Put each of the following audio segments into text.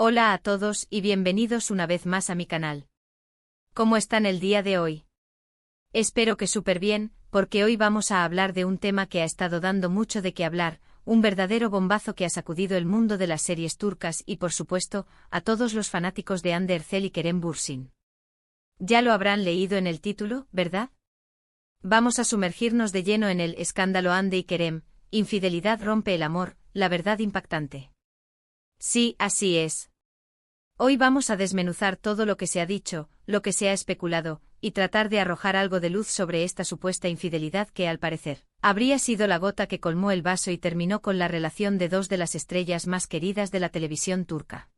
Hola a todos y bienvenidos una vez más a mi canal. ¿Cómo están el día de hoy? Espero que súper bien, porque hoy vamos a hablar de un tema que ha estado dando mucho de qué hablar, un verdadero bombazo que ha sacudido el mundo de las series turcas y por supuesto, a todos los fanáticos de Hande Erçel y Kerem Bürsin. Ya lo habrán leído en el título, ¿verdad? Vamos a sumergirnos de lleno en el escándalo Hande y Kerem, infidelidad rompe el amor, la verdad impactante. Sí, así es. Hoy vamos a desmenuzar todo lo que se ha dicho, lo que se ha especulado, y tratar de arrojar algo de luz sobre esta supuesta infidelidad que, al parecer, habría sido la gota que colmó el vaso y terminó con la relación de dos de las estrellas más queridas de la televisión turca.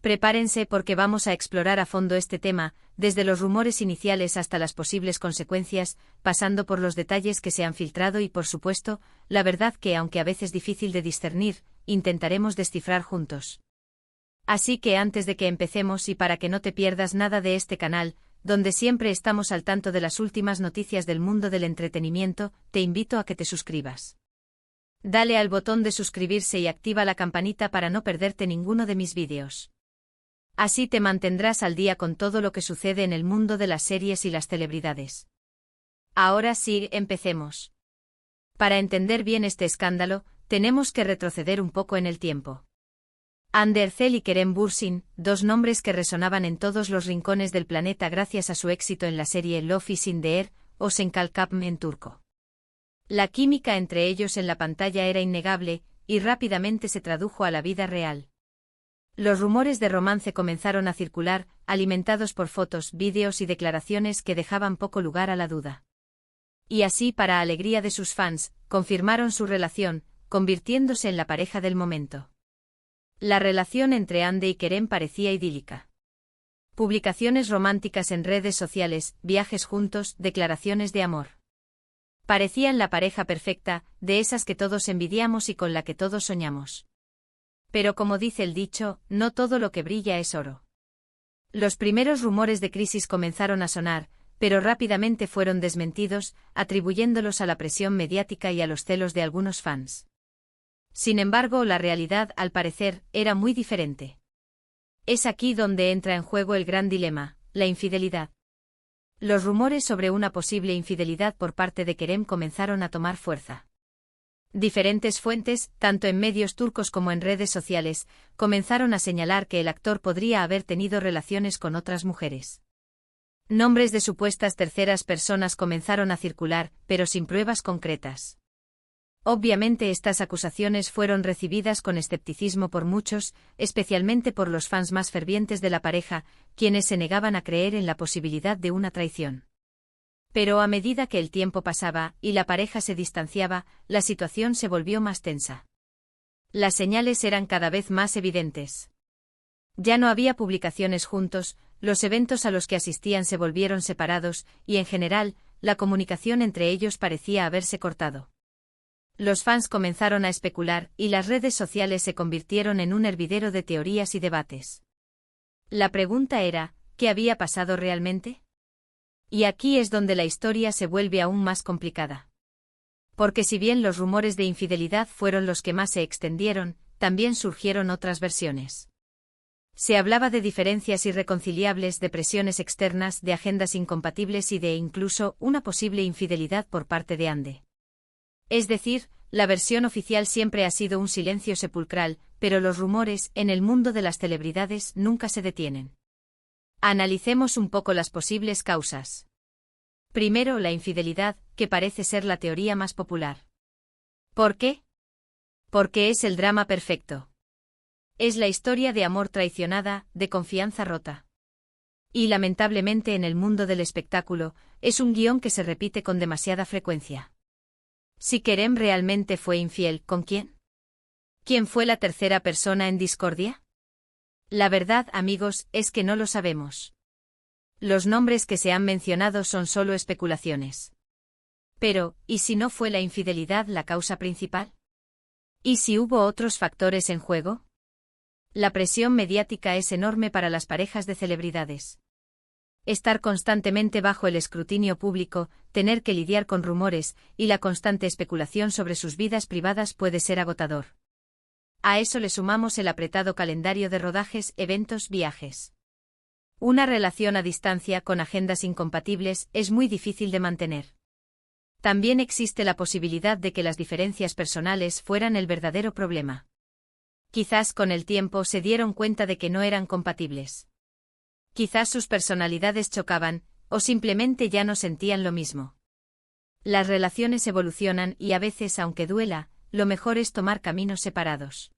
Prepárense porque vamos a explorar a fondo este tema, desde los rumores iniciales hasta las posibles consecuencias, pasando por los detalles que se han filtrado y, por supuesto, la verdad que, aunque a veces difícil de discernir, intentaremos descifrar juntos. Así que antes de que empecemos y para que no te pierdas nada de este canal, donde siempre estamos al tanto de las últimas noticias del mundo del entretenimiento, te invito a que te suscribas. Dale al botón de suscribirse y activa la campanita para no perderte ninguno de mis vídeos. Así te mantendrás al día con todo lo que sucede en el mundo de las series y las celebridades. Ahora sí, empecemos. Para entender bien este escándalo, tenemos que retroceder un poco en el tiempo. Hande Erçel y Kerem Bürsin, dos nombres que resonaban en todos los rincones del planeta gracias a su éxito en la serie Love is in the Air, o Sen Kalkam en turco. La química entre ellos en la pantalla era innegable, y rápidamente se tradujo a la vida real. Los rumores de romance comenzaron a circular, alimentados por fotos, vídeos y declaraciones que dejaban poco lugar a la duda. Y así, para alegría de sus fans, confirmaron su relación, convirtiéndose en la pareja del momento. La relación entre Hande y Kerem parecía idílica. Publicaciones románticas en redes sociales, viajes juntos, declaraciones de amor. Parecían la pareja perfecta, de esas que todos envidiamos y con la que todos soñamos. Pero como dice el dicho, no todo lo que brilla es oro. Los primeros rumores de crisis comenzaron a sonar, pero rápidamente fueron desmentidos, atribuyéndolos a la presión mediática y a los celos de algunos fans. Sin embargo, la realidad, al parecer, era muy diferente. Es aquí donde entra en juego el gran dilema, la infidelidad. Los rumores sobre una posible infidelidad por parte de Kerem comenzaron a tomar fuerza. Diferentes fuentes, tanto en medios turcos como en redes sociales, comenzaron a señalar que el actor podría haber tenido relaciones con otras mujeres. Nombres de supuestas terceras personas comenzaron a circular, pero sin pruebas concretas. Obviamente estas acusaciones fueron recibidas con escepticismo por muchos, especialmente por los fans más fervientes de la pareja, quienes se negaban a creer en la posibilidad de una traición. Pero a medida que el tiempo pasaba y la pareja se distanciaba, la situación se volvió más tensa. Las señales eran cada vez más evidentes. Ya no había publicaciones juntos, los eventos a los que asistían se volvieron separados, y en general, la comunicación entre ellos parecía haberse cortado. Los fans comenzaron a especular, y las redes sociales se convirtieron en un hervidero de teorías y debates. La pregunta era, ¿qué había pasado realmente? Y aquí es donde la historia se vuelve aún más complicada. Porque si bien los rumores de infidelidad fueron los que más se extendieron, también surgieron otras versiones. Se hablaba de diferencias irreconciliables, de presiones externas, de agendas incompatibles y de incluso una posible infidelidad por parte de Hande. Es decir, la versión oficial siempre ha sido un silencio sepulcral, pero los rumores, en el mundo de las celebridades, nunca se detienen. Analicemos un poco las posibles causas. Primero, la infidelidad, que parece ser la teoría más popular. ¿Por qué? Porque es el drama perfecto. Es la historia de amor traicionada, de confianza rota. Y lamentablemente en el mundo del espectáculo, es un guión que se repite con demasiada frecuencia. Si Kerem realmente fue infiel, ¿con quién? ¿Quién fue la tercera persona en discordia? La verdad, amigos, es que no lo sabemos. Los nombres que se han mencionado son solo especulaciones. Pero, ¿y si no fue la infidelidad la causa principal? ¿Y si hubo otros factores en juego? La presión mediática es enorme para las parejas de celebridades. Estar constantemente bajo el escrutinio público, tener que lidiar con rumores, y la constante especulación sobre sus vidas privadas puede ser agotador. A eso le sumamos el apretado calendario de rodajes, eventos, viajes. Una relación a distancia con agendas incompatibles es muy difícil de mantener. También existe la posibilidad de que las diferencias personales fueran el verdadero problema. Quizás con el tiempo se dieron cuenta de que no eran compatibles. Quizás sus personalidades chocaban, o simplemente ya no sentían lo mismo. Las relaciones evolucionan y a veces, aunque duela, lo mejor es tomar caminos separados.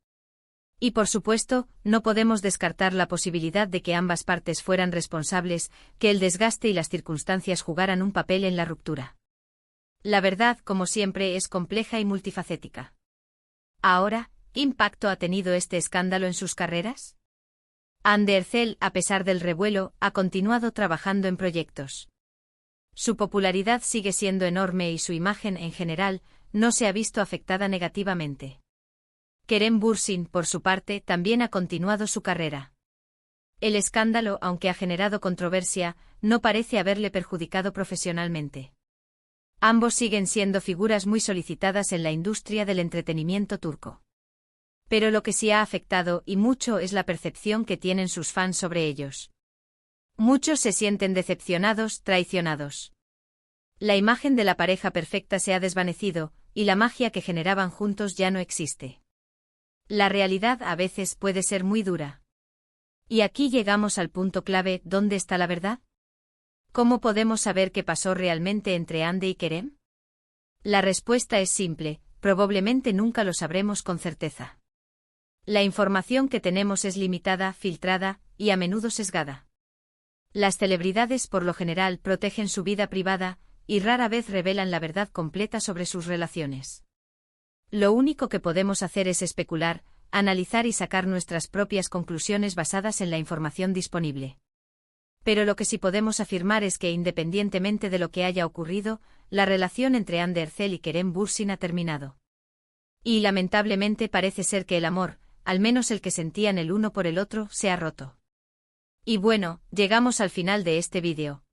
Y por supuesto, no podemos descartar la posibilidad de que ambas partes fueran responsables, que el desgaste y las circunstancias jugaran un papel en la ruptura. La verdad, como siempre, es compleja y multifacética. Ahora, ¿qué impacto ha tenido este escándalo en sus carreras? Anne Ercel, a pesar del revuelo, ha continuado trabajando en proyectos. Su popularidad sigue siendo enorme y su imagen en general no se ha visto afectada negativamente. Kerem Bürsin, por su parte, también ha continuado su carrera. El escándalo, aunque ha generado controversia, no parece haberle perjudicado profesionalmente. Ambos siguen siendo figuras muy solicitadas en la industria del entretenimiento turco. Pero lo que sí ha afectado y mucho es la percepción que tienen sus fans sobre ellos. Muchos se sienten decepcionados, traicionados. La imagen de la pareja perfecta se ha desvanecido, y la magia que generaban juntos ya no existe. La realidad a veces puede ser muy dura. Y aquí llegamos al punto clave: ¿dónde está la verdad? ¿Cómo podemos saber qué pasó realmente entre Hande y Kerem? La respuesta es simple: probablemente nunca lo sabremos con certeza. La información que tenemos es limitada, filtrada, y a menudo sesgada. Las celebridades por lo general protegen su vida privada, y rara vez revelan la verdad completa sobre sus relaciones. Lo único que podemos hacer es especular, analizar y sacar nuestras propias conclusiones basadas en la información disponible. Pero lo que sí podemos afirmar es que, independientemente de lo que haya ocurrido, la relación entre Hande Ercel y Kerem Bürsin ha terminado. Y lamentablemente parece ser que el amor, al menos el que sentían el uno por el otro, se ha roto. Y bueno, llegamos al final de este vídeo.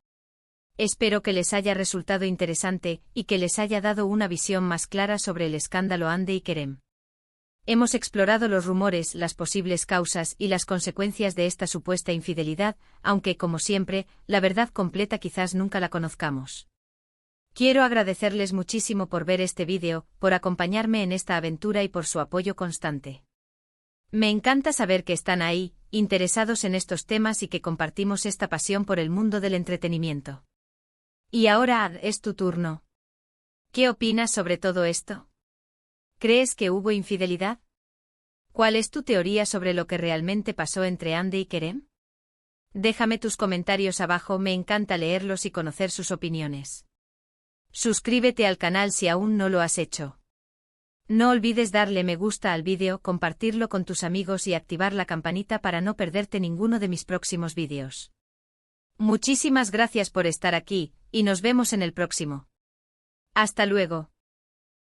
Espero que les haya resultado interesante y que les haya dado una visión más clara sobre el escándalo Hande y Kerem. Hemos explorado los rumores, las posibles causas y las consecuencias de esta supuesta infidelidad, aunque, como siempre, la verdad completa quizás nunca la conozcamos. Quiero agradecerles muchísimo por ver este vídeo, por acompañarme en esta aventura y por su apoyo constante. Me encanta saber que están ahí, interesados en estos temas y que compartimos esta pasión por el mundo del entretenimiento. Y ahora es tu turno. ¿Qué opinas sobre todo esto? ¿Crees que hubo infidelidad? ¿Cuál es tu teoría sobre lo que realmente pasó entre Hande y Kerem? Déjame tus comentarios abajo, me encanta leerlos y conocer sus opiniones. Suscríbete al canal si aún no lo has hecho. No olvides darle me gusta al vídeo, compartirlo con tus amigos y activar la campanita para no perderte ninguno de mis próximos vídeos. Muchísimas gracias por estar aquí, y nos vemos en el próximo. Hasta luego.